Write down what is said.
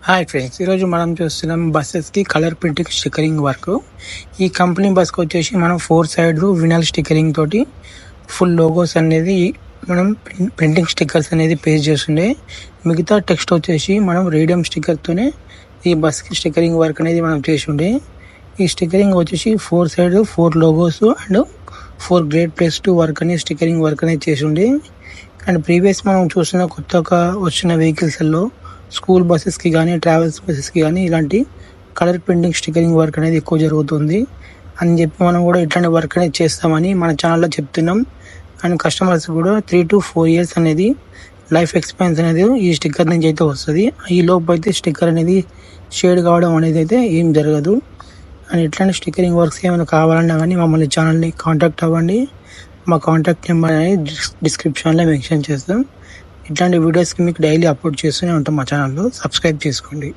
Hi friends, ఈరోజు మనం చూస్తున్నాం బస్సెస్కి కలర్ ప్రింటింగ్ స్టిక్కరింగ్ వర్క్. ఈ కంపెనీ బస్కి వచ్చేసి మనం 4 సైడ్ వినల్ స్టిక్కరింగ్ తోటి ఫుల్ లోగోస్ అనేది మనం ప్రింటింగ్ స్టిక్కర్స్ అనేది పేస్ట్ చేస్తుండే. మిగతా టెక్స్ట్ వచ్చేసి మనం రేడియం స్టిక్కర్తోనే ఈ బస్కి స్టిక్కరింగ్ వర్క్ అనేది మనం చేసిండే. ఈ స్టిక్కరింగ్ వచ్చేసి 4 side 4 logos and 4 great place to work అనేది స్టిక్కరింగ్ వర్క్ అనేది చేసిండే. అండ్ ప్రీవియస్ మనం చూసిన కొత్తగా వచ్చిన వెహికల్స్లో స్కూల్ బస్సెస్కి కానీ ట్రావెల్స్ బస్సెస్కి కానీ ఇలాంటి కలర్ ప్రింటింగ్ స్టిక్కరింగ్ వర్క్ అనేది ఎక్కువ జరుగుతుంది అని చెప్పి మనం కూడా ఇట్లాంటి వర్క్ అనేది చేస్తామని మన ఛానల్లో చెప్తున్నాం. అండ్ కస్టమర్స్ కూడా 3 to 4 years అనేది లైఫ్ ఎక్స్పీరియన్స్ అనేది ఈ స్టిక్కర్ నుంచి అయితే వస్తుంది. ఈ లోపు అయితే స్టిక్కర్ అనేది షేడ్ కావడం అనేది అయితే ఏం జరగదు. అండ్ ఇట్లాంటి స్టిక్కరింగ్ వర్క్స్ ఏమైనా కావాలన్నా కానీ మమ్మల్ని ఛానల్ని కాంటాక్ట్ అవ్వండి. మా కాంటాక్ట్ నెంబర్ అనేది డిస్క్రిప్షన్లో మెన్షన్ చేస్తాం. ఇట్లాంటి వీడియోస్కి మీకు డైలీ అప్లోడ్ చేస్తూనే ఉంటాం. మా ఛానల్లో సబ్స్క్రైబ్ చేసుకోండి.